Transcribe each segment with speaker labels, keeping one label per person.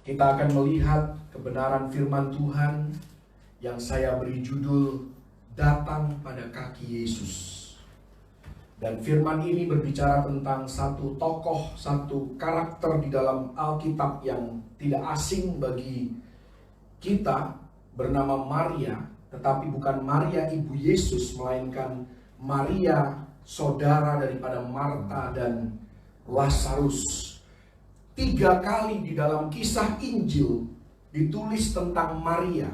Speaker 1: Kita akan melihat kebenaran firman Tuhan yang saya beri judul Datang pada Kaki Yesus. Dan firman ini berbicara tentang satu tokoh, satu karakter di dalam Alkitab yang tidak asing bagi kita, bernama Maria, tetapi bukan Maria ibu Yesus, melainkan Maria saudara daripada Marta dan Lazarus. 3 kali di dalam kisah Injil ditulis tentang Maria.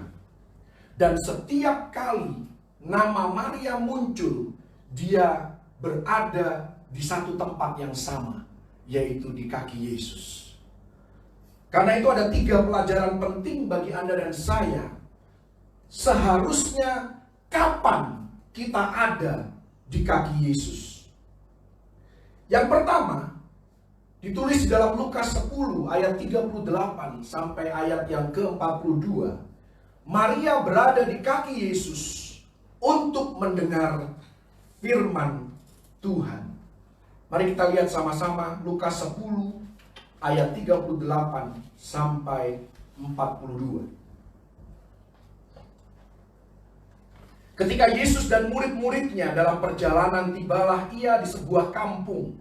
Speaker 1: Dan setiap kali nama Maria muncul, dia berada di satu tempat yang sama, yaitu di kaki Yesus. Karena itu ada 3 pelajaran penting bagi Anda dan saya. Seharusnya kapan kita ada di kaki Yesus? Yang pertama, ditulis di dalam Lukas 10 ayat 38 sampai ayat yang ke-42. Maria berada di kaki Yesus untuk mendengar firman Tuhan. Mari kita lihat sama-sama Lukas 10 ayat 38 sampai 42. Ketika Yesus dan murid-muridnya dalam perjalanan, tibalah ia di sebuah kampung.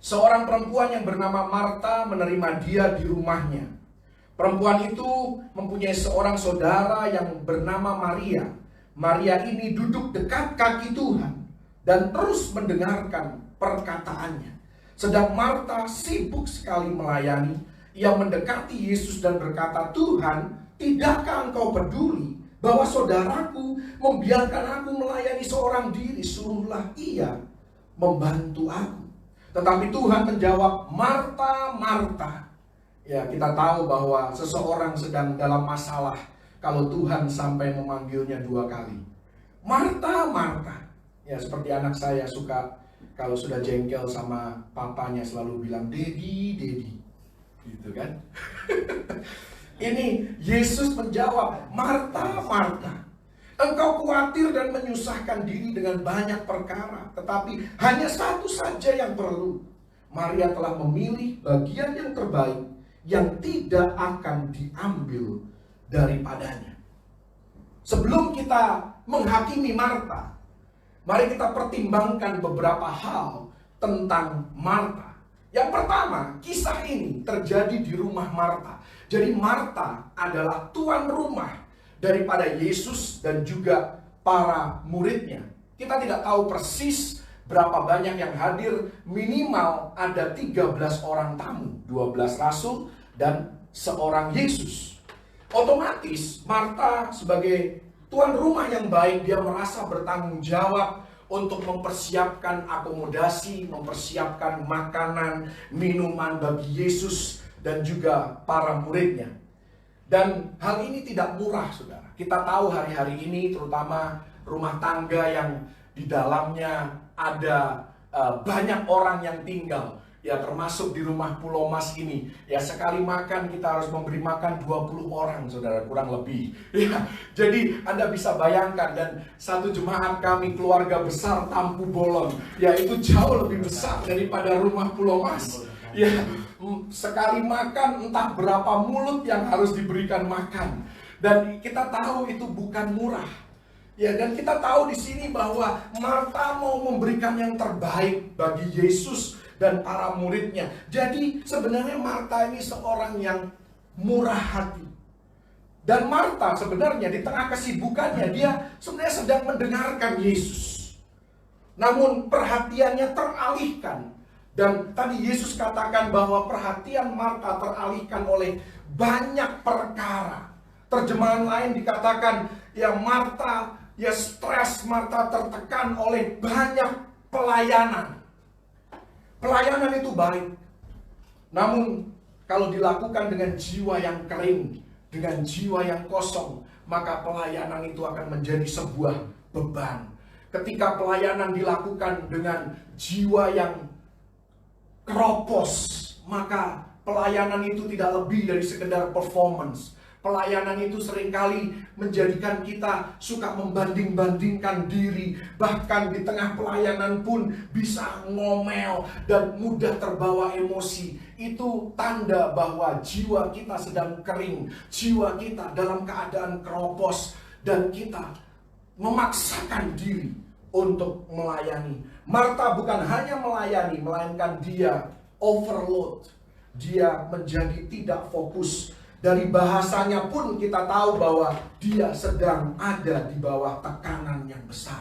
Speaker 1: Seorang perempuan yang bernama Marta menerima dia di rumahnya. Perempuan itu mempunyai seorang saudara yang bernama Maria. Maria ini duduk dekat kaki Tuhan dan terus mendengarkan perkataannya. Sedang Marta sibuk sekali melayani. Ia mendekati Yesus dan berkata, "Tuhan, tidakkah engkau peduli bahwa saudaraku membiarkan aku melayani seorang diri? Suruhlah ia membantu aku." Tetapi Tuhan menjawab, "Marta, Marta." Ya, kita tahu bahwa seseorang sedang dalam masalah kalau Tuhan sampai memanggilnya 2 kali. "Marta, Marta." Ya, seperti anak saya suka kalau sudah jengkel sama papanya selalu bilang, "Dedi, Dedi." Gitu kan? Ini Yesus menjawab, "Marta, Marta, engkau khawatir dan menyusahkan diri dengan banyak perkara, tetapi hanya satu saja yang perlu. Maria telah memilih bagian yang terbaik, yang tidak akan diambil daripadanya." Sebelum kita menghakimi Marta, mari kita pertimbangkan beberapa hal tentang Marta. Yang pertama, kisah ini terjadi di rumah Marta. Jadi Marta adalah tuan rumah daripada Yesus dan juga para muridnya. Kita tidak tahu persis berapa banyak yang hadir, minimal ada 13 orang tamu, 12 rasul dan seorang Yesus. Otomatis Marta sebagai tuan rumah yang baik, dia merasa bertanggung jawab untuk mempersiapkan akomodasi, mempersiapkan makanan, minuman bagi Yesus dan juga para muridnya. Dan hal ini tidak murah, saudara. Kita tahu hari-hari ini terutama rumah tangga yang di dalamnya ada banyak orang yang tinggal. Ya, termasuk di rumah Pulau Mas ini. Ya, sekali makan kita harus memberi makan 20 orang, saudara, kurang lebih. Ya, jadi Anda bisa bayangkan, dan satu jemaat kami keluarga besar Tampu Bolon, ya itu jauh lebih besar daripada rumah Pulau Mas. Ya, sekali makan entah berapa mulut yang harus diberikan makan. Dan kita tahu itu bukan murah. Ya, dan kita tahu di sini bahwa Marta mau memberikan yang terbaik bagi Yesus dan para muridnya. Jadi sebenarnya Marta ini seorang yang murah hati. Dan Marta sebenarnya di tengah kesibukannya, dia sebenarnya sedang mendengarkan Yesus. Namun perhatiannya teralihkan. Dan tadi Yesus katakan bahwa perhatian Marta teralihkan oleh banyak perkara. Terjemahan lain dikatakan, ya Marta, ya stres, Marta tertekan oleh banyak pelayanan. Pelayanan itu baik. Namun kalau dilakukan dengan jiwa yang kering, dengan jiwa yang kosong, maka pelayanan itu akan menjadi sebuah beban. Ketika pelayanan dilakukan dengan jiwa yang keropos, maka pelayanan itu tidak lebih dari sekedar performance. Pelayanan itu seringkali menjadikan kita suka membanding-bandingkan diri. Bahkan di tengah pelayanan pun bisa ngomel dan mudah terbawa emosi. Itu tanda bahwa jiwa kita sedang kering, jiwa kita dalam keadaan keropos, dan kita memaksakan diri untuk melayani. Marta bukan hanya melayani, melainkan dia overload. Dia menjadi tidak fokus. Dari bahasanya pun kita tahu bahwa dia sedang ada di bawah tekanan yang besar.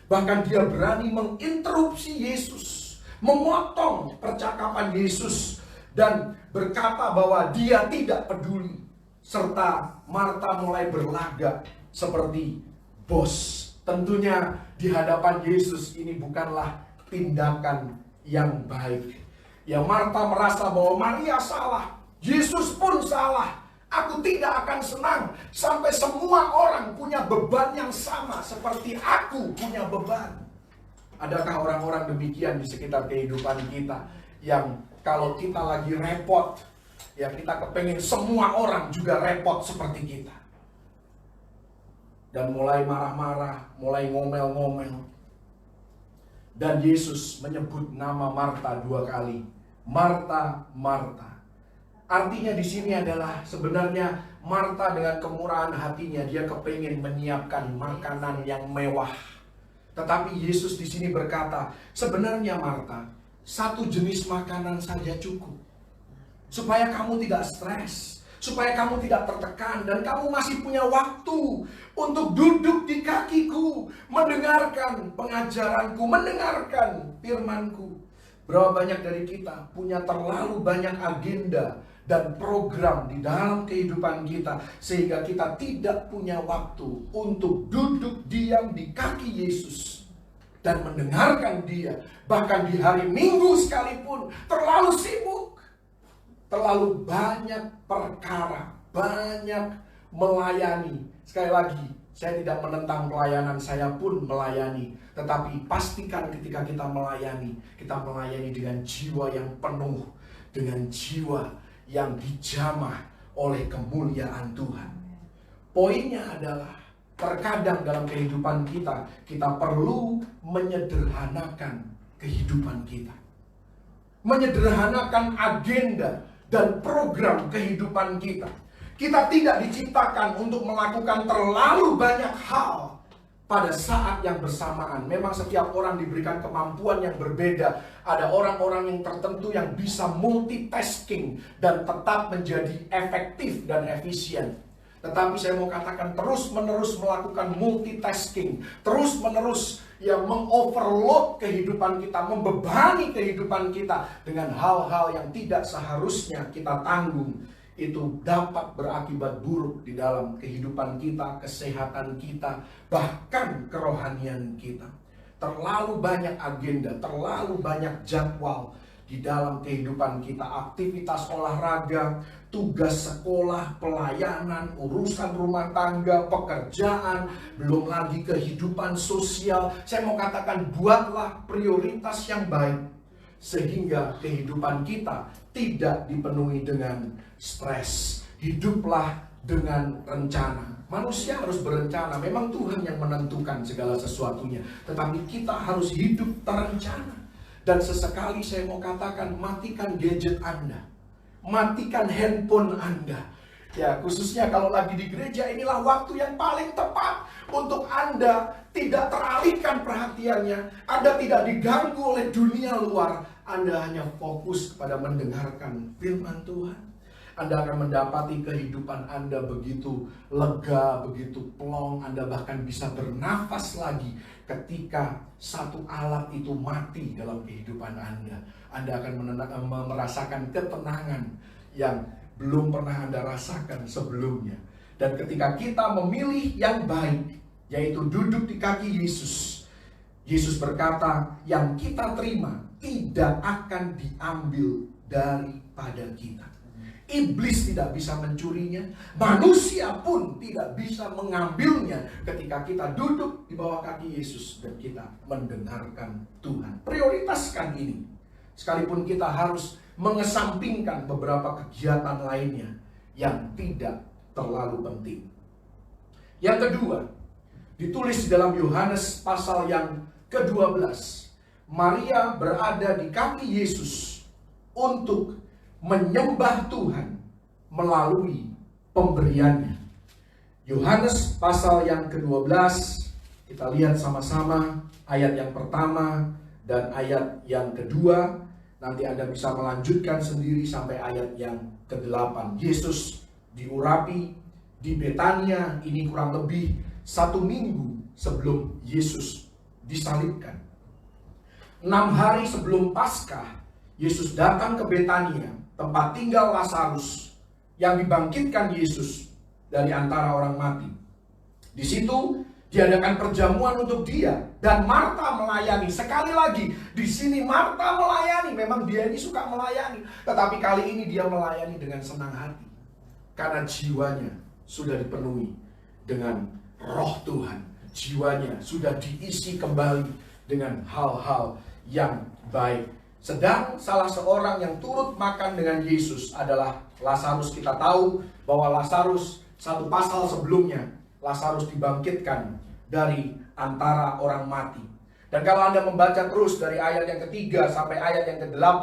Speaker 1: Bahkan dia berani menginterupsi Yesus, memotong percakapan Yesus, dan berkata bahwa dia tidak peduli. Serta Marta mulai berlagak seperti bos. Tentunya di hadapan Yesus ini bukanlah tindakan yang baik. Ya, Marta merasa bahwa Maria salah, Yesus pun salah. Aku tidak akan senang sampai semua orang punya beban yang sama seperti aku punya beban. Adakah orang-orang demikian di sekitar kehidupan kita, yang kalau kita lagi repot, ya kita kepengen semua orang juga repot seperti kita, dan mulai marah-marah, mulai ngomel-ngomel. Dan Yesus menyebut nama Marta 2 kali. Marta, Marta. Artinya di sini adalah sebenarnya Marta dengan kemurahan hatinya, dia kepengen menyiapkan makanan yang mewah. Tetapi Yesus di sini berkata, sebenarnya Marta, satu jenis makanan saja cukup. Supaya kamu tidak stres, supaya kamu tidak tertekan, dan kamu masih punya waktu untuk duduk di kakiku, mendengarkan pengajaranku, mendengarkan firmanku. Berapa banyak dari kita punya terlalu banyak agenda dan program di dalam kehidupan kita, sehingga kita tidak punya waktu untuk duduk diam di kaki Yesus dan mendengarkan dia. Bahkan di hari Minggu sekalipun terlalu sibuk, terlalu banyak perkara, banyak melayani. Sekali lagi, saya tidak menentang pelayanan, saya pun melayani. Tetapi pastikan ketika kita melayani dengan jiwa yang penuh, dengan jiwa yang dijamah oleh kemuliaan Tuhan. Poinnya adalah, terkadang dalam kehidupan kita, kita perlu menyederhanakan kehidupan kita. Menyederhanakan agenda dan program kehidupan kita. Kita tidak diciptakan untuk melakukan terlalu banyak hal pada saat yang bersamaan. Memang setiap orang diberikan kemampuan yang berbeda. Ada orang-orang yang tertentu yang bisa multitasking dan tetap menjadi efektif dan efisien. Tetapi saya mau katakan, terus-menerus melakukan multitasking, terus-menerus yang mengoverload kehidupan kita, membebani kehidupan kita dengan hal-hal yang tidak seharusnya kita tanggung, itu dapat berakibat buruk di dalam kehidupan kita, kesehatan kita, bahkan kerohanian kita. Terlalu banyak agenda, terlalu banyak jadwal di dalam kehidupan kita. Aktivitas olahraga, tugas sekolah, pelayanan, urusan rumah tangga, pekerjaan, belum lagi kehidupan sosial. Saya mau katakan, buatlah prioritas yang baik, sehingga kehidupan kita tidak dipenuhi dengan stres. Hiduplah dengan rencana. Manusia harus berencana. Memang Tuhan yang menentukan segala sesuatunya, tetapi kita harus hidup terencana. Dan sesekali saya mau katakan, matikan gadget Anda, matikan handphone Anda. Ya, khususnya kalau lagi di gereja, inilah waktu yang paling tepat untuk Anda tidak teralihkan perhatiannya. Anda tidak diganggu oleh dunia luar. Anda hanya fokus kepada mendengarkan firman Tuhan. Anda akan mendapati kehidupan Anda begitu lega, begitu plong. Anda bahkan bisa bernafas lagi ketika satu alat itu mati dalam kehidupan Anda. Anda akan merasakan ketenangan yang belum pernah Anda rasakan sebelumnya. Dan ketika kita memilih yang baik, yaitu duduk di kaki Yesus, Yesus berkata, yang kita terima tidak akan diambil daripada kita. Iblis tidak bisa mencurinya, manusia pun tidak bisa mengambilnya ketika kita duduk di bawah kaki Yesus dan kita mendengarkan Tuhan. Prioritaskan ini. Sekalipun kita harus mengesampingkan beberapa kegiatan lainnya yang tidak terlalu penting. Yang kedua, ditulis di dalam Yohanes pasal yang ke-12. Maria berada di kaki Yesus untuk menyembah Tuhan melalui pemberiannya. Yohanes pasal yang ke-12, kita lihat sama-sama ayat yang pertama dan ayat yang kedua. Nanti Anda bisa melanjutkan sendiri sampai ayat yang ke-8. Yesus diurapi di Betania, ini kurang lebih 1 minggu sebelum Yesus disalibkan. 6 hari sebelum Paskah, Yesus datang ke Betania, tempat tinggal Lazarus yang dibangkitkan Yesus dari antara orang mati. Di situ diadakan perjamuan untuk dia, dan Marta melayani. Sekali lagi, di sini Marta melayani. Memang dia ini suka melayani, tetapi kali ini dia melayani dengan senang hati, karena jiwanya sudah dipenuhi dengan Roh Tuhan. Jiwanya sudah diisi kembali dengan hal-hal yang baik. Sedang salah seorang yang turut makan dengan Yesus adalah Lazarus. Kita tahu bahwa Lazarus, 1 pasal sebelumnya, Lazarus dibangkitkan dari antara orang mati. Dan kalau Anda membaca terus dari ayat yang ketiga sampai ayat yang ke-8,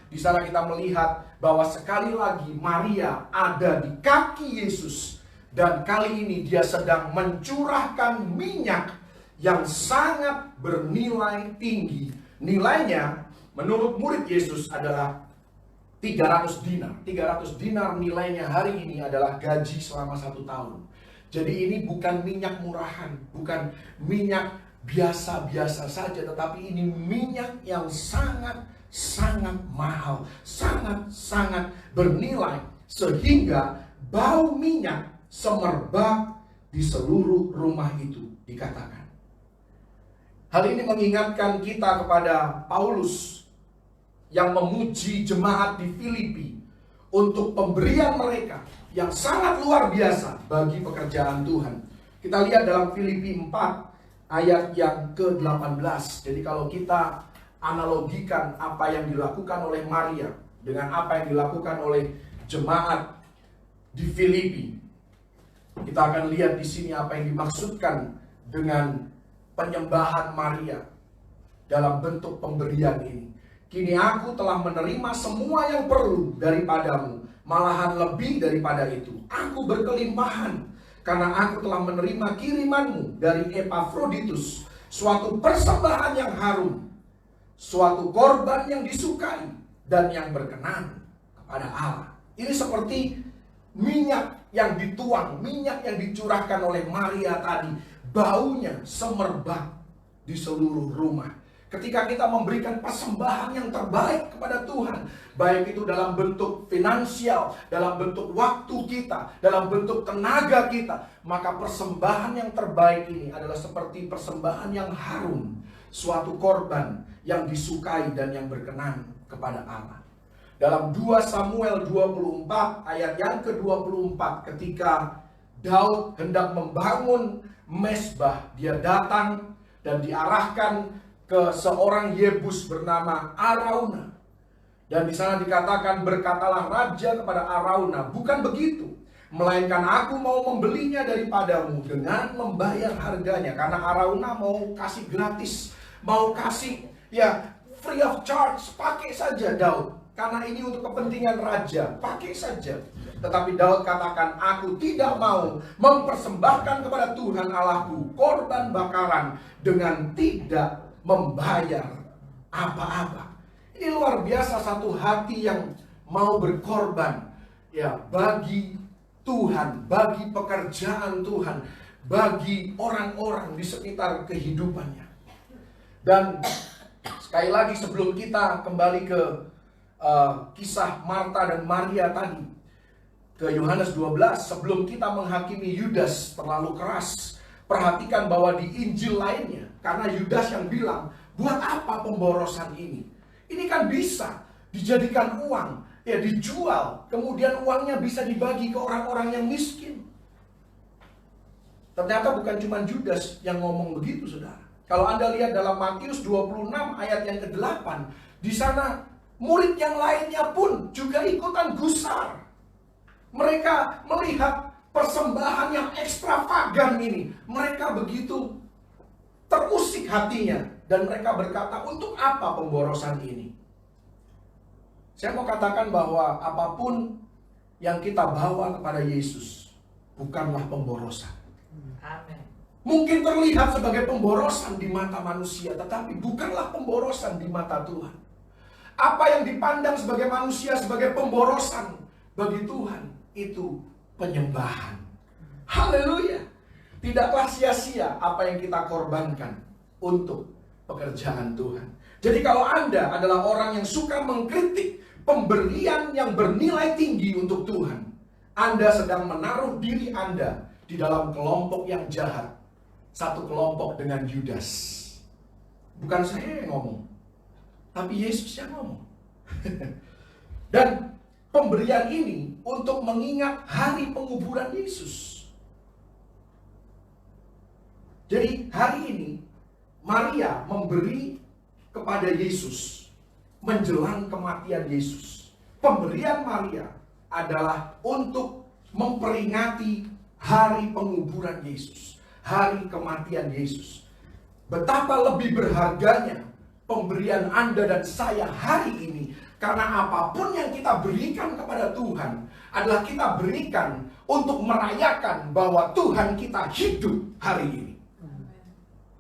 Speaker 1: di sana kita melihat bahwa sekali lagi Maria ada di kaki Yesus. Dan kali ini dia sedang mencurahkan minyak yang sangat bernilai tinggi. Nilainya menurut murid Yesus adalah 300 dinar. 300 dinar nilainya hari ini adalah gaji selama 1 tahun. Jadi ini bukan minyak murahan, bukan minyak biasa-biasa saja, tetapi ini minyak yang sangat-sangat mahal, sangat-sangat bernilai, sehingga bau minyak semerbak di seluruh rumah itu, dikatakan. Hal ini mengingatkan kita kepada Paulus yang memuji jemaat di Filipi untuk pemberian mereka yang sangat luar biasa bagi pekerjaan Tuhan. Kita lihat dalam Filipi 4 ayat yang ke-18. Jadi kalau kita analogikan apa yang dilakukan oleh Maria dengan apa yang dilakukan oleh jemaat di Filipi, kita akan lihat di sini apa yang dimaksudkan dengan penyembahan Maria dalam bentuk pemberian ini. Kini aku telah menerima semua yang perlu daripadamu, malahan lebih daripada itu. Aku berkelimpahan, karena aku telah menerima kirimanmu dari Epafroditus, suatu persembahan yang harum, suatu korban yang disukai dan yang berkenan kepada Allah. Ini seperti minyak yang dituang, minyak yang dicurahkan oleh Maria tadi, baunya semerbak di seluruh rumah. Ketika kita memberikan persembahan yang terbaik kepada Tuhan, baik itu dalam bentuk finansial, dalam bentuk waktu kita, dalam bentuk tenaga kita, maka persembahan yang terbaik ini adalah seperti persembahan yang harum, suatu korban yang disukai dan yang berkenan kepada Allah. Dalam 2 Samuel 24 ayat yang ke-24, ketika Daud hendak membangun mezbah, dia datang dan diarahkan ke seorang Yebus bernama Arauna. Dan di sana dikatakan, berkatalah raja kepada Arauna, bukan begitu, melainkan aku mau membelinya daripadamu dengan membayar harganya. Karena Arauna mau kasih gratis, mau kasih free of charge, pakai saja Daud. Karena ini untuk kepentingan raja, pakai saja. Tetapi Daud katakan, aku tidak mau mempersembahkan kepada Tuhan Allahku korban bakaran dengan tidak membayar apa-apa. Ini luar biasa, satu hati yang mau berkorban bagi Tuhan, bagi pekerjaan Tuhan, bagi orang-orang di sekitar kehidupannya. Dan sekali lagi sebelum kita kembali ke kisah Marta dan Maria tadi, ke Yohanes 12, sebelum kita menghakimi Yudas terlalu keras, perhatikan bahwa di Injil lainnya, karena Yudas yang bilang, buat apa pemborosan ini? Ini kan bisa dijadikan uang, dijual, kemudian uangnya bisa dibagi ke orang-orang yang miskin. Ternyata bukan cuma Yudas yang ngomong begitu, saudara. Kalau Anda lihat dalam Matius 26 ayat yang ke-8, di sana murid yang lainnya pun juga ikutan gusar. Mereka melihat persembahan yang ekstravagan ini, mereka begitu terusik hatinya. Dan mereka berkata, untuk apa pemborosan ini? Saya mau katakan bahwa apapun yang kita bawa kepada Yesus bukanlah pemborosan.
Speaker 2: Amin.
Speaker 1: Mungkin terlihat sebagai pemborosan di mata manusia, tetapi bukanlah pemborosan di mata Tuhan. Apa yang dipandang sebagai manusia sebagai pemborosan, bagi Tuhan itu penyembahan. Haleluya. Tidaklah sia-sia apa yang kita korbankan untuk pekerjaan Tuhan. Jadi kalau Anda adalah orang yang suka mengkritik pemberian yang bernilai tinggi untuk Tuhan, Anda sedang menaruh diri Anda di dalam kelompok yang jahat. Satu kelompok dengan Yudas. Bukan saya yang ngomong, tapi Yesus yang ngomong. Dan pemberian ini untuk mengingat hari penguburan Yesus. Jadi hari ini Maria memberi kepada Yesus menjelang kematian Yesus. Pemberian Maria adalah untuk memperingati hari penguburan Yesus, hari kematian Yesus. Betapa lebih berharganya pemberian Anda dan saya hari ini. Karena apapun yang kita berikan kepada Tuhan adalah kita berikan untuk merayakan bahwa Tuhan kita hidup hari ini.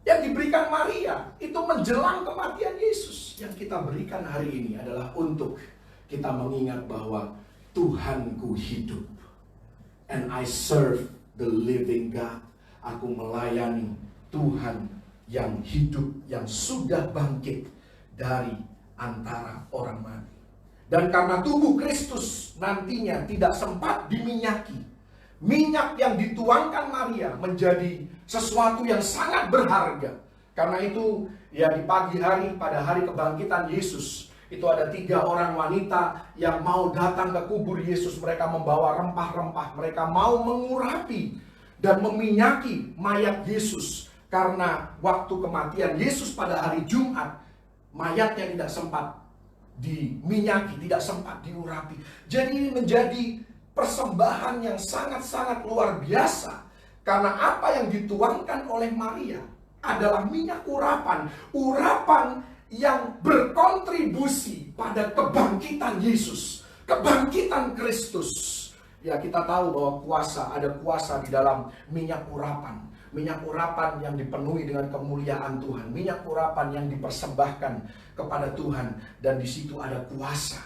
Speaker 1: Yang diberikan Maria itu menjelang kematian Yesus. Yang kita berikan hari ini adalah untuk kita mengingat bahwa Tuhanku hidup. And I serve the living God. Aku melayani Tuhan yang hidup, yang sudah bangkit dari antara orang mati. Dan karena tubuh Kristus nantinya tidak sempat diminyaki, minyak yang dituangkan Maria menjadi sesuatu yang sangat berharga. Karena itu, ya di pagi hari pada hari kebangkitan Yesus, itu ada 3 orang wanita yang mau datang ke kubur Yesus. Mereka membawa rempah-rempah, mereka mau mengurapi dan meminyaki mayat Yesus. Karena waktu kematian Yesus pada hari Jumat, mayatnya tidak sempat diminyaki, tidak sempat diurapi. Jadi ini menjadi persembahan yang sangat-sangat luar biasa. Karena apa yang dituangkan oleh Maria adalah minyak urapan. Urapan yang berkontribusi pada kebangkitan Yesus. Kebangkitan Kristus. Ya, kita tahu bahwa ada kuasa di dalam minyak urapan. Minyak urapan yang dipenuhi dengan kemuliaan Tuhan. Minyak urapan yang dipersembahkan kepada Tuhan. Dan di situ ada kuasa.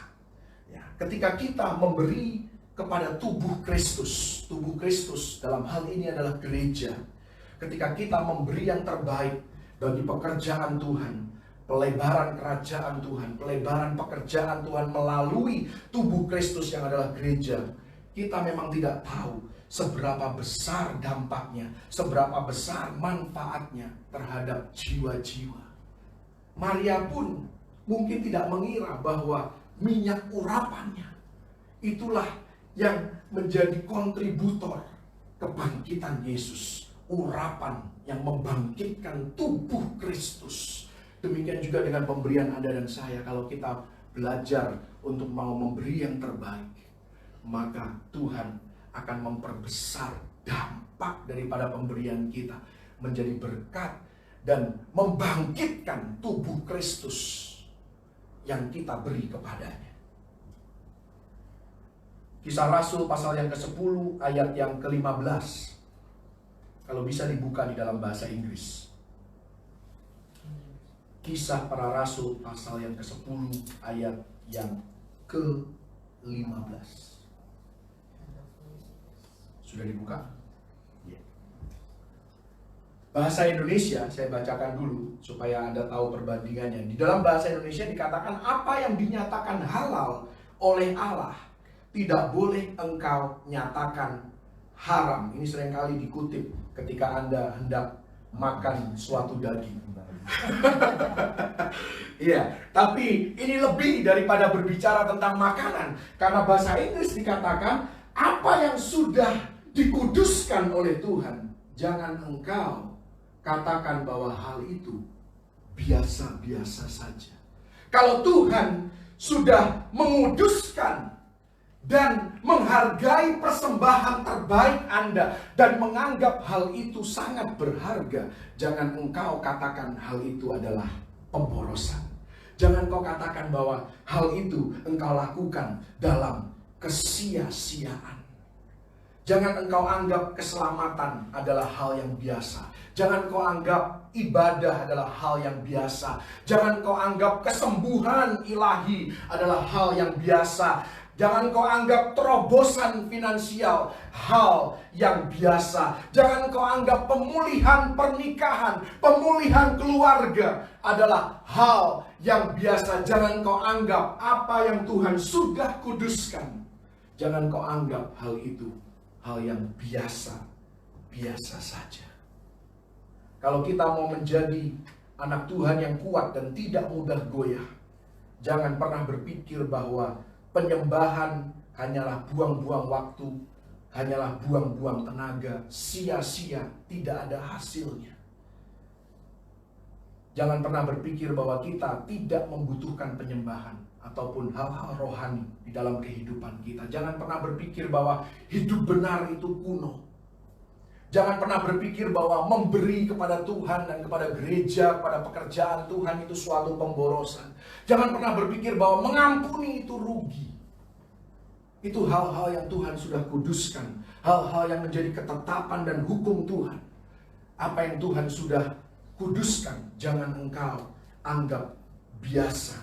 Speaker 1: Ya, ketika kita memberi kepada tubuh Kristus. Tubuh Kristus dalam hal ini adalah gereja. Ketika kita memberi yang terbaik bagi pekerjaan Tuhan, pelebaran kerajaan Tuhan, pelebaran pekerjaan Tuhan melalui tubuh Kristus yang adalah gereja, kita memang tidak tahu seberapa besar dampaknya, seberapa besar manfaatnya terhadap jiwa-jiwa. Maria pun mungkin tidak mengira bahwa minyak urapannya itulah yang menjadi kontributor kebangkitan Yesus. Urapan yang membangkitkan tubuh Kristus. Demikian juga dengan pemberian Anda dan saya. Kalau kita belajar untuk mau memberi yang terbaik, maka Tuhan akan memperbesar dampak daripada pemberian kita menjadi berkat dan membangkitkan tubuh Kristus yang kita beri kepadanya. Kisah Rasul pasal yang ke-10 ayat yang ke-15. Kalau bisa dibuka di dalam bahasa Inggris. Kisah para Rasul pasal yang ke-10 ayat yang ke-15. Sudah dibuka? Ya. Bahasa Indonesia saya bacakan dulu supaya Anda tahu perbandingannya. Di dalam bahasa Indonesia dikatakan apa yang dinyatakan halal oleh Allah tidak boleh engkau nyatakan haram. Ini seringkali dikutip ketika Anda hendak makan suatu daging. Iya, tapi ini lebih daripada berbicara tentang makanan. Karena bahasa Inggris dikatakan apa yang sudah dikuduskan oleh Tuhan, jangan engkau katakan bahwa hal itu biasa-biasa saja. Kalau Tuhan sudah menguduskan, dan menghargai persembahan terbaik Anda dan menganggap hal itu sangat berharga, jangan engkau katakan hal itu adalah pemborosan. Jangan kau katakan bahwa hal itu engkau lakukan dalam kesia-siaan. Jangan engkau anggap keselamatan adalah hal yang biasa. Jangan kau anggap ibadah adalah hal yang biasa. Jangan kau anggap kesembuhan ilahi adalah hal yang biasa. Jangan kau anggap terobosan finansial hal yang biasa. Jangan kau anggap pemulihan pernikahan, pemulihan keluarga adalah hal yang biasa. Jangan kau anggap apa yang Tuhan sudah kuduskan. Jangan kau anggap hal itu hal yang biasa saja. Kalau kita mau menjadi anak Tuhan yang kuat dan tidak mudah goyah, jangan pernah berpikir bahwa penyembahan hanyalah buang-buang waktu, hanyalah buang-buang tenaga, sia-sia, tidak ada hasilnya. Jangan pernah berpikir bahwa kita tidak membutuhkan penyembahan ataupun hal-hal rohani di dalam kehidupan kita. Jangan pernah berpikir bahwa hidup benar itu kuno. Jangan pernah berpikir bahwa memberi kepada Tuhan dan kepada gereja, kepada pekerjaan Tuhan itu suatu pemborosan. Jangan pernah berpikir bahwa mengampuni itu rugi. Itu hal-hal yang Tuhan sudah kuduskan. Hal-hal yang menjadi ketetapan dan hukum Tuhan. Apa yang Tuhan sudah kuduskan, jangan engkau anggap biasa.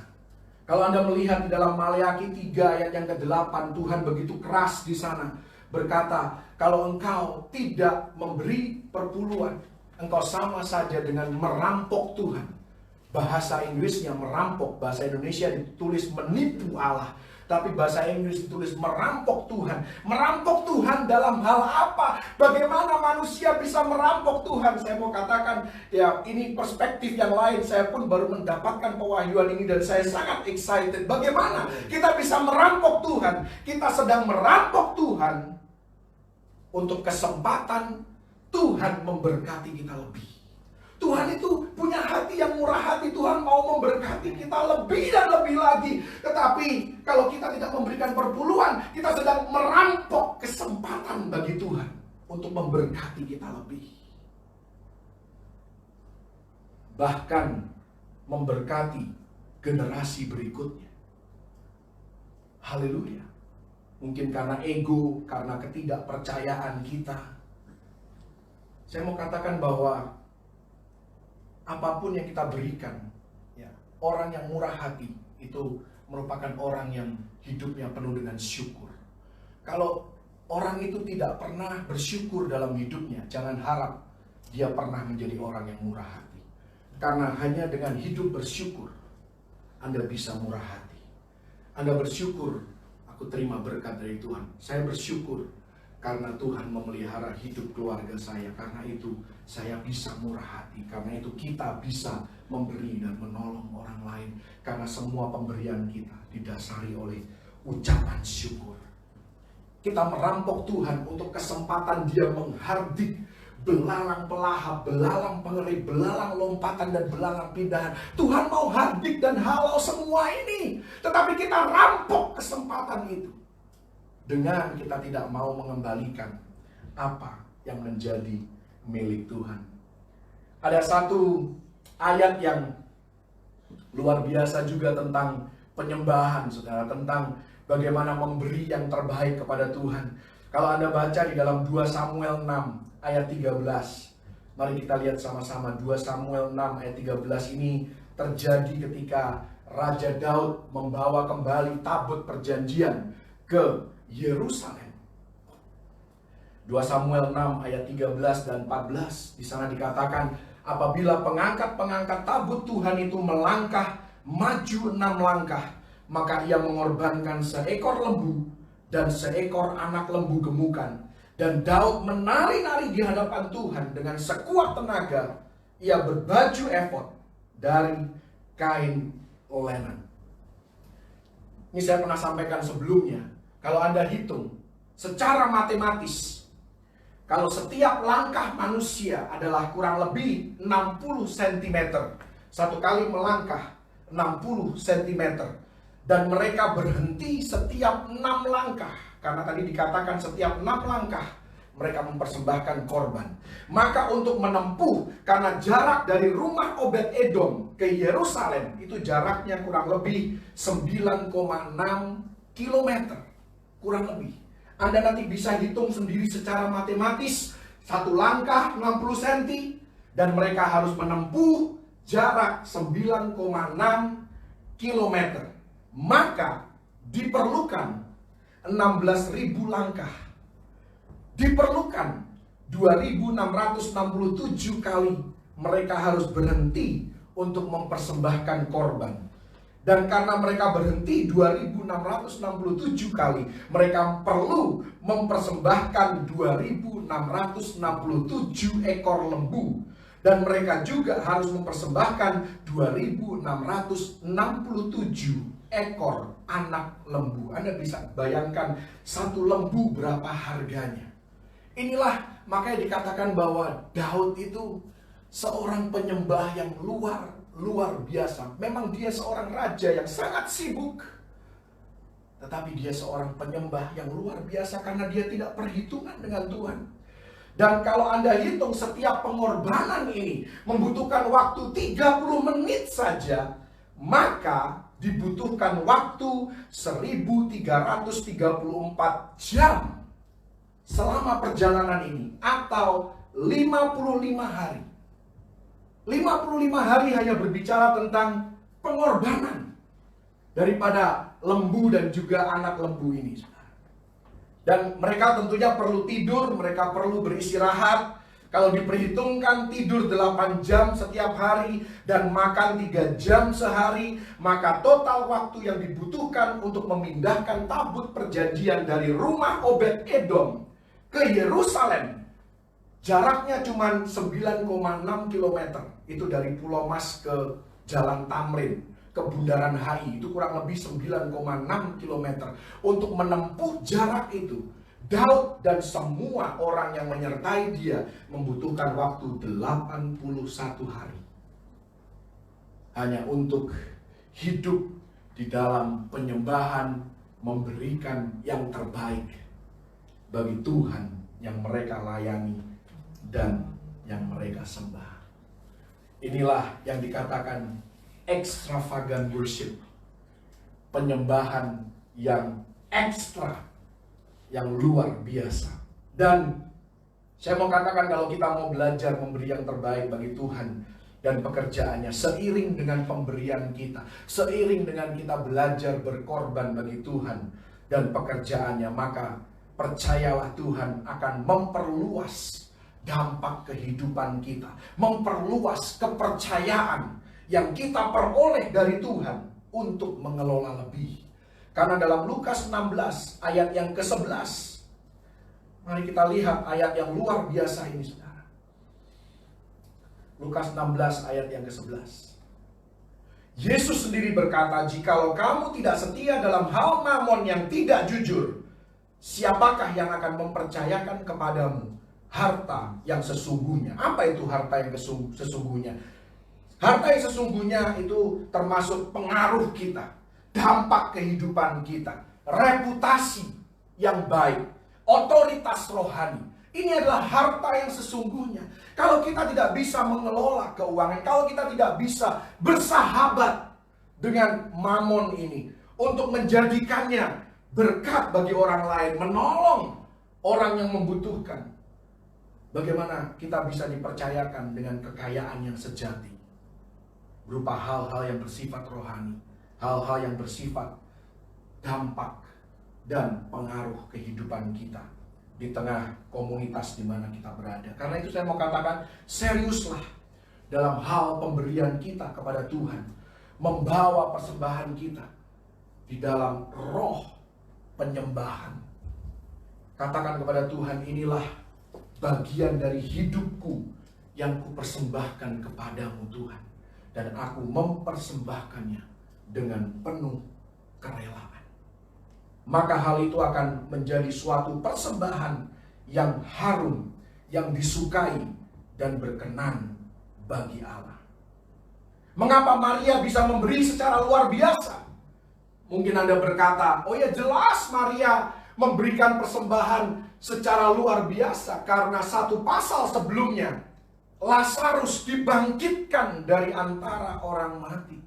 Speaker 1: Kalau Anda melihat di dalam Maleakhi 3 ayat yang ke-8, Tuhan begitu keras di sana. Berkata, kalau engkau tidak memberi perpuluhan, engkau sama saja dengan merampok Tuhan. Bahasa Inggrisnya merampok, bahasa Indonesia ditulis menipu Allah. Tapi bahasa Inggris ditulis merampok Tuhan. Merampok Tuhan dalam hal apa? Bagaimana manusia bisa merampok Tuhan? Saya mau katakan, ya ini perspektif yang lain. Saya pun baru mendapatkan pewahyuan ini dan saya sangat excited. Bagaimana kita bisa merampok Tuhan? Kita sedang merampok Tuhan untuk kesempatan Tuhan memberkati kita lebih. Tuhan itu punya hati yang murah hati. Tuhan mau memberkati kita lebih dan lebih lagi. Tetapi kalau kita tidak memberikan perpuluhan, kita sedang merampok kesempatan bagi Tuhan untuk memberkati kita lebih. Bahkan memberkati generasi berikutnya. Haleluya. Mungkin karena ego, karena ketidakpercayaan kita. Saya mau katakan bahwa apapun yang kita berikan, ya, orang yang murah hati itu merupakan orang yang hidupnya penuh dengan syukur. Kalau orang itu tidak pernah bersyukur dalam hidupnya, jangan harap dia pernah menjadi orang yang murah hati. Karena hanya dengan hidup bersyukur, Anda bisa murah hati. Anda bersyukur, aku terima berkat dari Tuhan. Saya bersyukur karena Tuhan memelihara hidup keluarga saya. Karena itu saya bisa murah hati. Karena itu kita bisa memberi dan menolong orang lain. Karena semua pemberian kita didasari oleh ucapan syukur. Kita merampok Tuhan untuk kesempatan Dia menghardik belalang pelahap, belalang pengerik, belalang lompatan dan belalang pindahan. Tuhan mau hardik dan halau semua ini. Tetapi kita rampok kesempatan itu dengan kita tidak mau mengembalikan apa yang menjadi milik Tuhan. Ada satu ayat yang luar biasa juga tentang penyembahan, saudara, tentang bagaimana memberi yang terbaik kepada Tuhan. Kalau Anda baca di dalam 2 Samuel 6 ayat 13, mari kita lihat sama-sama. 2 Samuel 6 ayat 13 ini terjadi ketika Raja Daud membawa kembali tabut perjanjian ke Yerusalem. 2 Samuel 6 ayat 13 dan 14, di sana dikatakan, apabila pengangkat-pengangkat tabut Tuhan itu melangkah maju 6 langkah, maka ia mengorbankan seekor lembu dan seekor anak lembu gemukan. Dan Daud menari-nari di hadapan Tuhan dengan sekuat tenaga. Ia berbaju efod dari kain lenan. Ini saya pernah sampaikan sebelumnya. Kalau Anda hitung secara matematis, kalau setiap langkah manusia adalah kurang lebih 60 cm, satu kali melangkah 60 cm, Dan mereka berhenti setiap 6 langkah. Karena tadi dikatakan setiap 6 langkah mereka mempersembahkan korban. Maka untuk menempuh, karena jarak dari rumah Obed-Edom ke Yerusalem itu jaraknya kurang lebih 9,6 kilometer. Kurang lebih. Anda nanti bisa hitung sendiri secara matematis. Satu langkah 60 cm. Dan mereka harus menempuh jarak 9,6 kilometer. Maka diperlukan 16.000 langkah. Diperlukan 2.667 kali mereka harus berhenti untuk mempersembahkan korban. Dan karena mereka berhenti 2.667 kali, mereka perlu mempersembahkan 2.667 ekor lembu. Dan mereka juga harus mempersembahkan 2.667 ekor anak lembu. Anda bisa bayangkan satu lembu berapa harganya. Inilah makanya dikatakan bahwa Daud itu seorang penyembah yang luar biasa. Memang dia seorang raja yang sangat sibuk. Tetapi dia seorang penyembah yang luar biasa karena dia tidak perhitungan dengan Tuhan. Dan kalau Anda hitung setiap pengorbanan ini membutuhkan waktu 30 menit saja, maka dibutuhkan waktu 1.334 jam selama perjalanan ini, atau 55 hari. 55 hari hanya berbicara tentang pengorbanan daripada lembu dan juga anak lembu ini. Dan mereka tentunya perlu tidur, mereka perlu beristirahat. Kalau diperhitungkan tidur 8 jam setiap hari dan makan 3 jam sehari, maka total waktu yang dibutuhkan untuk memindahkan tabut perjanjian dari rumah Obed-Edom ke Yerusalem, jaraknya cuma 9,6 km. Itu dari Pulau Mas ke Jalan Tamrin, ke Bundaran HI, itu kurang lebih 9,6 km. Untuk menempuh jarak itu, Daud dan semua orang yang menyertai dia membutuhkan waktu 81 hari. Hanya untuk hidup di dalam penyembahan, memberikan yang terbaik bagi Tuhan yang mereka layani dan yang mereka sembah. Inilah yang dikatakan extravagant worship. Penyembahan yang ekstra, yang luar biasa. Dan saya mau katakan, kalau kita mau belajar memberi yang terbaik bagi Tuhan dan pekerjaannya, seiring dengan pemberian kita, seiring dengan kita belajar berkorban bagi Tuhan dan pekerjaannya, maka percayalah Tuhan akan memperluas dampak kehidupan kita, memperluas kepercayaan yang kita peroleh dari Tuhan untuk mengelola lebih. Karena dalam Lukas 16 ayat yang ke-11, mari kita lihat ayat yang luar biasa ini, saudara. Lukas 16 ayat yang ke-11. Yesus sendiri berkata, "Jikalau kamu tidak setia dalam hal mamon yang tidak jujur, siapakah yang akan mempercayakan kepadamu harta yang sesungguhnya?" Apa itu harta yang sesungguhnya? Harta yang sesungguhnya itu termasuk pengaruh kita, dampak kehidupan kita, reputasi yang baik, otoritas rohani. Ini adalah harta yang sesungguhnya. Kalau kita tidak bisa mengelola keuangan, kalau kita tidak bisa bersahabat dengan mamon ini untuk menjadikannya berkat bagi orang lain, menolong orang yang membutuhkan, bagaimana kita bisa dipercayakan dengan kekayaan yang sejati berupa hal-hal yang bersifat rohani, hal-hal yang bersifat dampak dan pengaruh kehidupan kita di tengah komunitas di mana kita berada. Karena itu saya mau katakan, seriuslah dalam hal pemberian kita kepada Tuhan, membawa persembahan kita di dalam roh penyembahan. Katakan kepada Tuhan, inilah bagian dari hidupku yang kupersembahkan kepadamu Tuhan. Dan aku mempersembahkannya dengan penuh kerelaan. Maka hal itu akan menjadi suatu persembahan yang harum, yang disukai dan berkenan bagi Allah. Mengapa Maria bisa memberi secara luar biasa? Mungkin Anda berkata, oh ya jelas Maria memberikan persembahan secara luar biasa. Karena satu pasal sebelumnya, Lazarus dibangkitkan dari antara orang mati.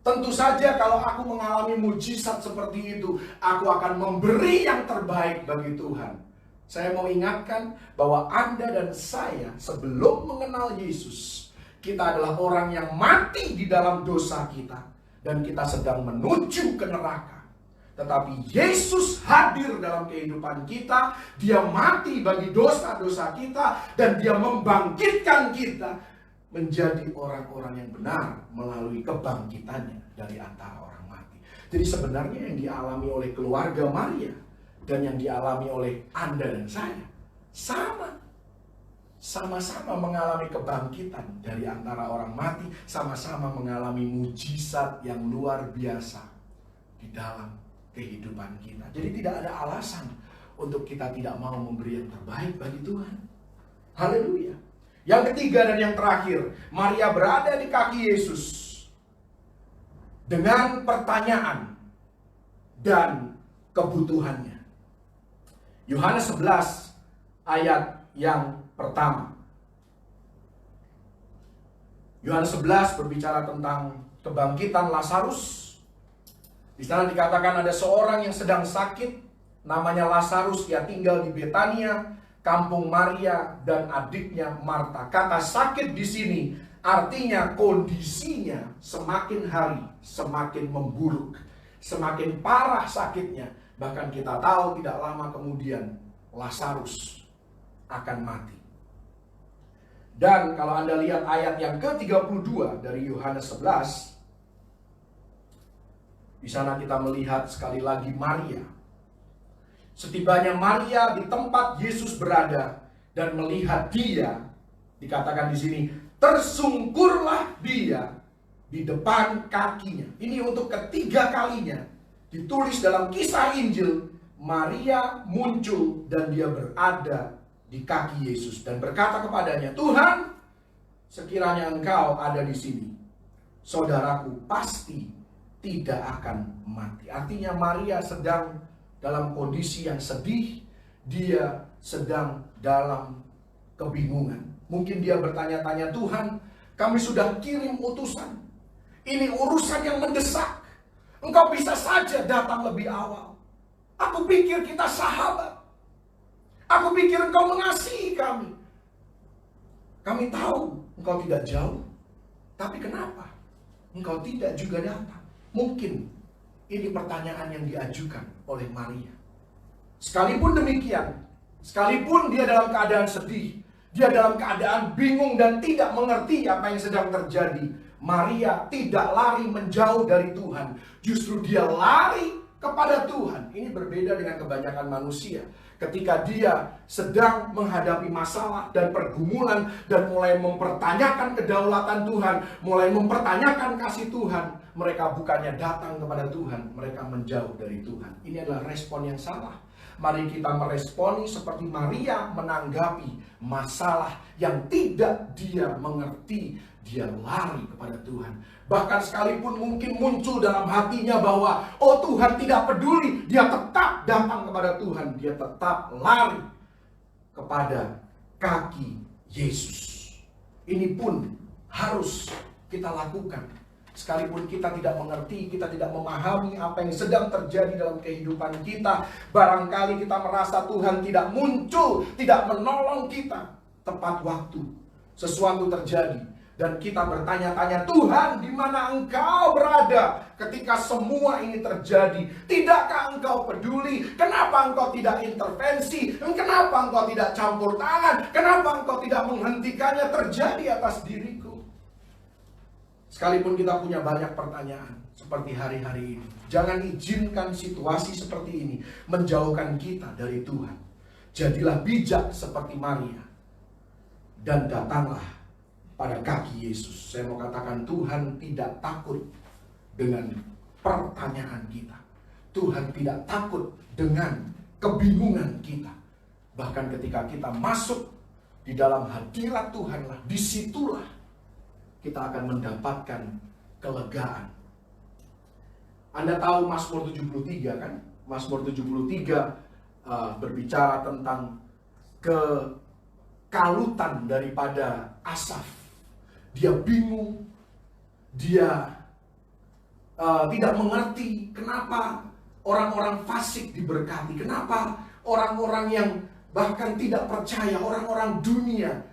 Speaker 1: Tentu saja kalau aku mengalami mujizat seperti itu, aku akan memberi yang terbaik bagi Tuhan. Saya mau ingatkan bahwa Anda dan saya sebelum mengenal Yesus, kita adalah orang yang mati di dalam dosa kita. Dan kita sedang menuju ke neraka. Tetapi Yesus hadir dalam kehidupan kita. Dia mati bagi dosa-dosa kita. Dan dia membangkitkan kita menjadi orang-orang yang benar melalui kebangkitannya dari antara orang mati. Jadi sebenarnya yang dialami oleh keluarga Maria dan yang dialami oleh Anda dan saya sama-sama mengalami kebangkitan dari antara orang mati, sama-sama mengalami mujizat yang luar biasa di dalam kehidupan kita. Jadi tidak ada alasan untuk kita tidak mau memberi yang terbaik bagi Tuhan. Haleluya. Yang ketiga dan yang terakhir, Maria berada di kaki Yesus dengan pertanyaan dan kebutuhannya. Yohanes 11 ayat yang pertama. Yohanes 11 berbicara tentang kebangkitan Lazarus. Di sana dikatakan ada seorang yang sedang sakit, namanya Lazarus, dia tinggal di Betania, kampung Maria dan adiknya Marta. Kata sakit di sini artinya kondisinya semakin hari semakin memburuk, semakin parah sakitnya. Bahkan kita tahu tidak lama kemudian Lazarus akan mati. Dan kalau Anda lihat ayat yang ke-32 dari Yohanes 11, di sana kita melihat sekali lagi Maria. Setibanya Maria di tempat Yesus berada dan melihat dia, dikatakan di sini, tersungkurlah dia di depan kakinya. Ini untuk ketiga kalinya ditulis dalam kisah Injil, Maria muncul dan dia berada di kaki Yesus dan berkata kepadanya, Tuhan, sekiranya engkau ada di sini, saudaraku pasti tidak akan mati. Artinya Maria sedang dalam kondisi yang sedih, dia sedang dalam kebingungan. Mungkin dia bertanya-tanya, Tuhan, kami sudah kirim utusan, ini urusan yang mendesak. Engkau bisa saja datang lebih awal. Aku pikir kita sahabat. Aku pikir engkau mengasihi kami. Kami tahu engkau tidak jauh. Tapi kenapa engkau tidak juga datang? Mungkin ini pertanyaan yang diajukan oleh Maria. Sekalipun demikian, sekalipun dia dalam keadaan sedih, dia dalam keadaan bingung dan tidak mengerti apa yang sedang terjadi, Maria tidak lari menjauh dari Tuhan. Justru dia lari kepada Tuhan. Ini berbeda dengan kebanyakan manusia. Ketika dia sedang menghadapi masalah dan pergumulan dan mulai mempertanyakan kedaulatan Tuhan, mulai mempertanyakan kasih Tuhan, mereka bukannya datang kepada Tuhan, mereka menjauh dari Tuhan. Ini adalah respon yang salah. Mari kita meresponi seperti Maria menanggapi masalah yang tidak dia mengerti. Dia lari kepada Tuhan. Bahkan sekalipun mungkin muncul dalam hatinya bahwa oh Tuhan tidak peduli, dia tetap datang kepada Tuhan. Dia tetap lari kepada kaki Yesus. Ini pun harus kita lakukan. Sekalipun kita tidak mengerti, kita tidak memahami apa yang sedang terjadi dalam kehidupan kita. Barangkali kita merasa Tuhan tidak muncul, tidak menolong kita tepat waktu. Sesuatu terjadi. Dan kita bertanya-tanya, Tuhan, di mana engkau berada ketika semua ini terjadi? Tidakkah engkau peduli? Kenapa engkau tidak intervensi? Kenapa engkau tidak campur tangan? Kenapa engkau tidak menghentikannya terjadi atas diriku? Sekalipun kita punya banyak pertanyaan seperti hari-hari ini, jangan izinkan situasi seperti ini menjauhkan kita dari Tuhan. Jadilah bijak seperti Maria dan datanglah pada kaki Yesus. Saya mau katakan Tuhan tidak takut dengan pertanyaan kita. Tuhan tidak takut dengan kebingungan kita. Bahkan ketika kita masuk di dalam hadirat Tuhanlah, disitulah kita akan mendapatkan kelegaan. Anda tahu Mazmur 73 kan? Mazmur 73 berbicara tentang kekalutan daripada Asaf. Dia bingung, dia tidak mengerti kenapa orang-orang fasik diberkati, kenapa orang-orang yang bahkan tidak percaya, orang-orang dunia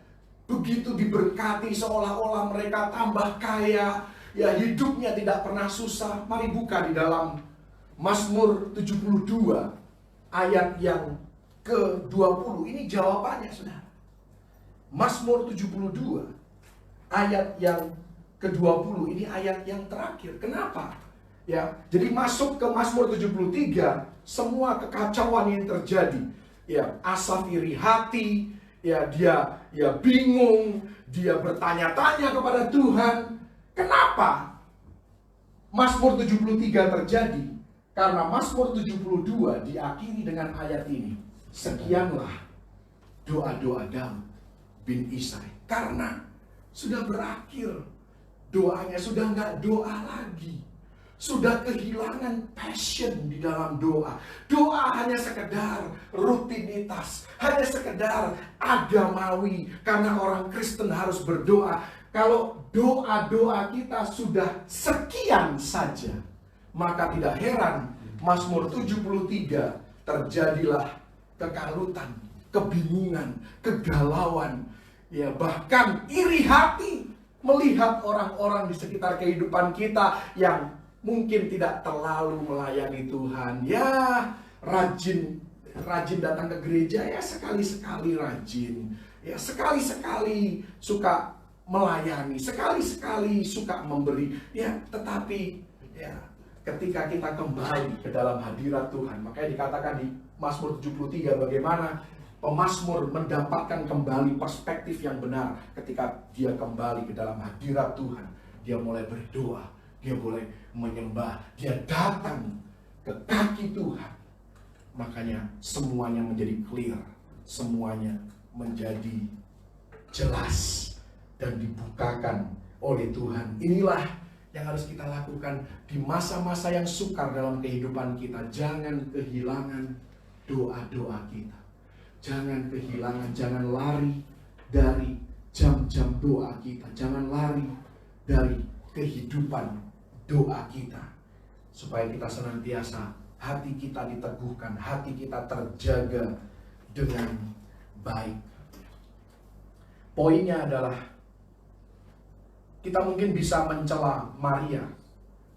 Speaker 1: begitu diberkati seolah-olah mereka tambah kaya, ya hidupnya tidak pernah susah. Mari buka di dalam Mazmur 72 ayat yang ke-20. Ini jawabannya, saudara. Mazmur 72 ayat yang ke-20, ini ayat yang terakhir. Kenapa? Ya, jadi masuk ke Mazmur 73, semua kekacauan yang terjadi. Ya, Asaf iri hati, ya dia bingung, dia bertanya-tanya kepada Tuhan. Kenapa Mazmur 73 terjadi? Karena Mazmur 72 diakhiri dengan ayat ini. Sekianlah doa-doa Daud bin Isai. Karena sudah berakhir doanya, sudah nggak doa lagi. Sudah kehilangan passion di dalam doa. Doa hanya sekedar rutinitas, hanya sekedar agamawi. Karena orang Kristen harus berdoa. Kalau doa-doa kita sudah sekian saja, maka tidak heran Mazmur 73 terjadilah kekalutan, kebingungan, kegalauan, ya bahkan iri hati melihat orang-orang di sekitar kehidupan kita yang mungkin tidak terlalu melayani Tuhan. Ya rajin datang ke gereja, ya sekali-sekali rajin, ya sekali-sekali suka melayani, sekali-sekali suka memberi, ya tetapi ya ketika kita kembali ke dalam hadirat Tuhan, makanya dikatakan di Mazmur 73 bagaimana pemazmur mendapatkan kembali perspektif yang benar. Ketika dia kembali ke dalam hadirat Tuhan, dia mulai berdoa, dia mulai menyembah, dia datang ke kaki Tuhan. Makanya semuanya menjadi clear, semuanya menjadi jelas dan dibukakan oleh Tuhan. Inilah yang harus kita lakukan di masa-masa yang sukar dalam kehidupan kita. Jangan kehilangan doa-doa kita. Jangan kehilangan, jangan lari dari jam-jam doa kita. Jangan lari dari kehidupan doa kita. Supaya kita senantiasa, hati kita diteguhkan, hati kita terjaga dengan baik. Poinnya adalah kita mungkin bisa mencela Maria.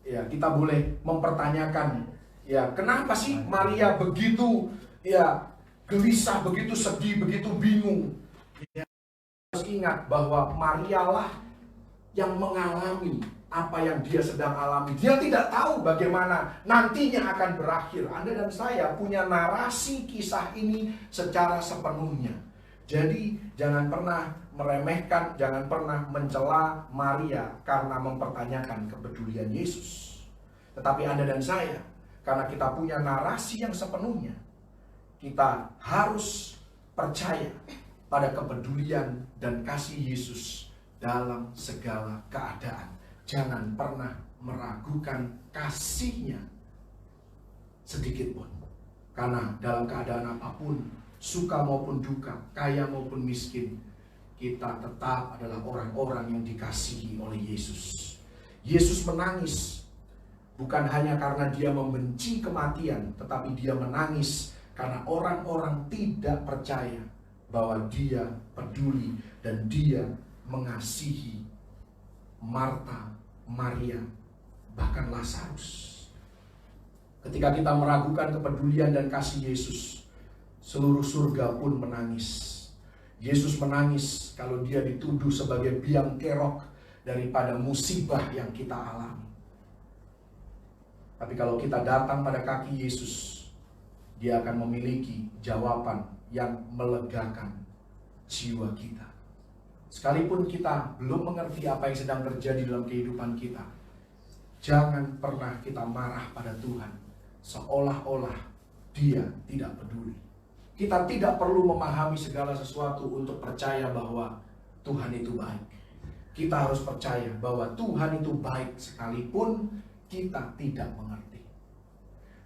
Speaker 1: Ya, kita boleh mempertanyakan, ya, kenapa sih Maria begitu gelisah, begitu sedih, begitu bingung? Ya, harus ingat bahwa Maria lah yang mengalami apa yang dia sedang alami. Dia tidak tahu bagaimana nantinya akan berakhir. Anda dan saya punya narasi kisah ini secara sepenuhnya. Jadi jangan pernah meremehkan, jangan pernah mencela Maria karena mempertanyakan kepedulian Yesus. Tetapi Anda dan saya, karena kita punya narasi yang sepenuhnya, kita harus percaya pada kepedulian dan kasih Yesus dalam segala keadaan. Jangan pernah meragukan kasih-Nya sedikit pun. Karena dalam keadaan apapun, suka maupun duka, kaya maupun miskin, kita tetap adalah orang-orang yang dikasihi oleh Yesus. Yesus menangis bukan hanya karena dia membenci kematian, tetapi dia menangis karena orang-orang tidak percaya bahwa dia peduli dan dia mengasihi Marta, Maria, bahkan Lazarus. Ketika kita meragukan kepedulian dan kasih Yesus, seluruh surga pun menangis. Yesus menangis kalau dia dituduh sebagai biang kerok daripada musibah yang kita alami. Tapi kalau kita datang pada kaki Yesus, dia akan memiliki jawaban yang melegakan jiwa kita. Sekalipun kita belum mengerti apa yang sedang terjadi dalam kehidupan kita, jangan pernah kita marah pada Tuhan seolah-olah dia tidak peduli. Kita tidak perlu memahami segala sesuatu untuk percaya bahwa Tuhan itu baik. Kita harus percaya bahwa Tuhan itu baik sekalipun kita tidak mengerti.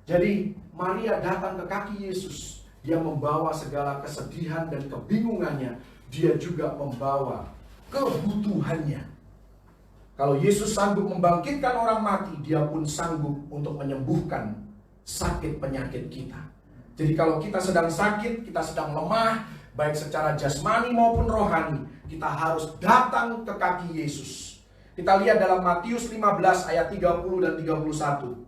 Speaker 1: Jadi Maria datang ke kaki Yesus. Dia membawa segala kesedihan dan kebingungannya. Dia juga membawa kebutuhannya. Kalau Yesus sanggup membangkitkan orang mati, Dia pun sanggup untuk menyembuhkan sakit penyakit kita. Jadi kalau kita sedang sakit, kita sedang lemah, baik secara jasmani maupun rohani, kita harus datang ke kaki Yesus. Kita lihat dalam Matius 15 ayat 30 dan 31.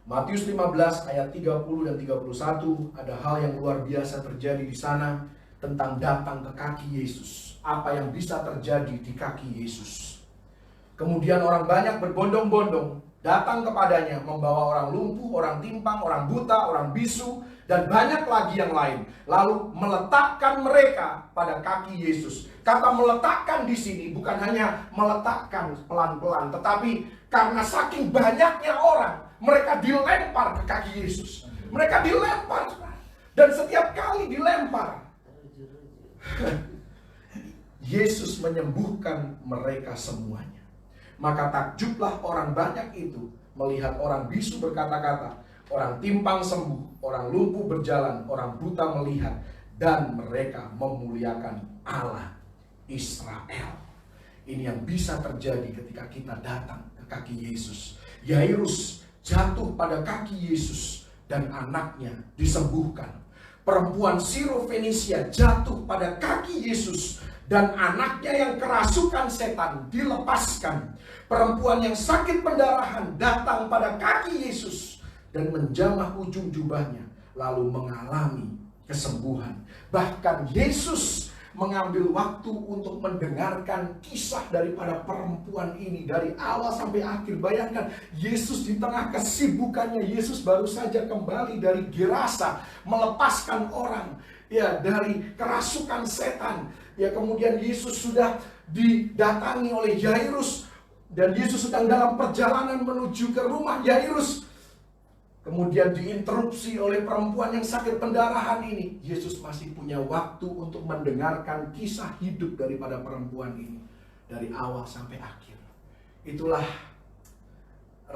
Speaker 1: Matius 15 ayat 30 dan 31, ada hal yang luar biasa terjadi di sana tentang datang ke kaki Yesus. Apa yang bisa terjadi di kaki Yesus. Kemudian orang banyak berbondong-bondong datang kepadanya, membawa orang lumpuh, orang timpang, orang buta, orang bisu, dan banyak lagi yang lain. Lalu meletakkan mereka pada kaki Yesus. Kata meletakkan di sini bukan hanya meletakkan pelan-pelan, tetapi karena saking banyaknya orang, mereka dilempar ke kaki Yesus. Mereka dilempar. Dan setiap kali dilempar, Yesus menyembuhkan mereka semuanya. Maka takjublah orang banyak itu melihat orang bisu berkata-kata, orang timpang sembuh, orang lumpuh berjalan, orang buta melihat, dan mereka memuliakan Allah Israel. Ini yang bisa terjadi ketika kita datang ke kaki Yesus. Yairus jatuh pada kaki Yesus dan anaknya disembuhkan. Perempuan Sirofenisia jatuh pada kaki Yesus dan anaknya yang kerasukan setan dilepaskan. Perempuan yang sakit pendarahan datang pada kaki Yesus dan menjamah ujung jubahnya, lalu mengalami kesembuhan. Bahkan Yesus mengambil waktu untuk mendengarkan kisah daripada perempuan ini dari awal sampai akhir. Bayangkan, Yesus di tengah kesibukannya, Yesus baru saja kembali dari Gerasa, melepaskan orang ya dari kerasukan setan. Ya, kemudian Yesus sudah didatangi oleh Yairus dan Yesus sedang dalam perjalanan menuju ke rumah Yairus. Kemudian diinterupsi oleh perempuan yang sakit pendarahan ini. Yesus masih punya waktu untuk mendengarkan kisah hidup daripada perempuan ini dari awal sampai akhir. Itulah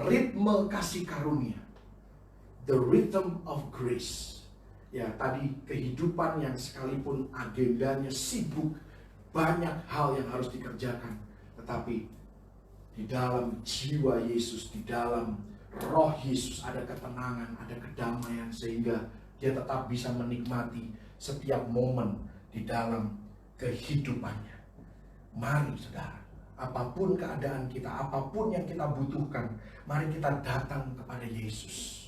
Speaker 1: ritme kasih karunia, the rhythm of grace. Ya, tadi kehidupan yang sekalipun agendanya sibuk, banyak hal yang harus dikerjakan, tetapi di dalam jiwa Yesus, di dalam roh Yesus ada ketenangan, ada kedamaian, sehingga dia tetap bisa menikmati setiap momen di dalam kehidupannya. Mari saudara, apapun keadaan kita, apapun yang kita butuhkan, mari kita datang kepada Yesus.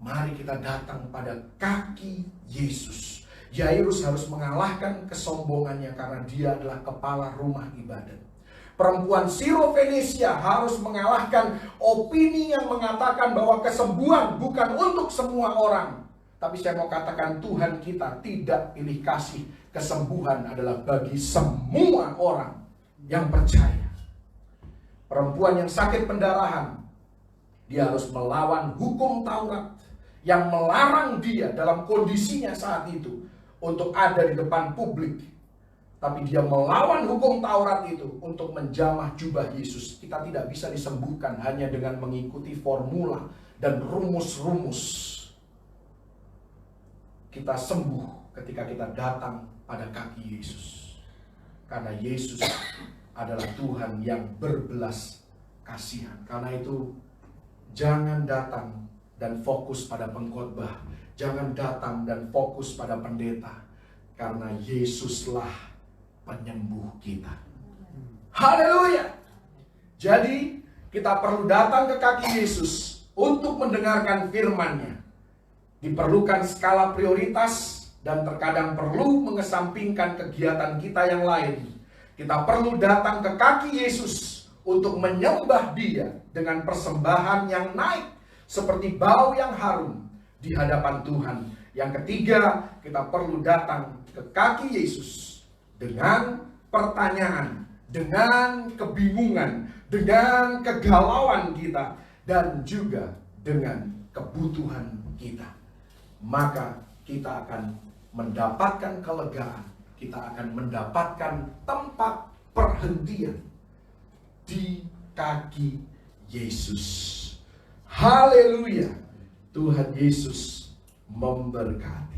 Speaker 1: Mari kita datang pada kaki Yesus. Yairus harus mengalahkan kesombongannya karena dia adalah kepala rumah ibadat. Perempuan Sirofenisia harus mengalahkan opini yang mengatakan bahwa kesembuhan bukan untuk semua orang. Tapi saya mau katakan, Tuhan kita tidak pilih kasih. Kesembuhan adalah bagi semua orang yang percaya. Perempuan yang sakit pendarahan, dia harus melawan hukum Taurat yang melarang dia dalam kondisinya saat itu untuk ada di depan publik. Tapi dia melawan hukum Taurat itu untuk menjamah jubah Yesus. Kita tidak bisa disembuhkan hanya dengan mengikuti formula dan rumus-rumus. Kita sembuh ketika kita datang pada kaki Yesus. Karena Yesus adalah Tuhan yang berbelas kasihan. Karena itu jangan datang dan fokus pada pengkhotbah. Jangan datang dan fokus pada pendeta. Karena Yesuslah penyembuh kita. Haleluya. Jadi kita perlu datang ke kaki Yesus untuk mendengarkan firman-Nya. Diperlukan skala prioritas dan terkadang perlu mengesampingkan kegiatan kita yang lain. Kita perlu datang ke kaki Yesus untuk menyembah Dia dengan persembahan yang naik seperti bau yang harum di hadapan Tuhan. Yang ketiga, kita perlu datang ke kaki Yesus dengan pertanyaan, dengan kebingungan, dengan kegalauan kita, dan juga dengan kebutuhan kita. Maka kita akan mendapatkan kelegaan, kita akan mendapatkan tempat perhentian di kaki Yesus. Haleluya. Tuhan Yesus memberkati.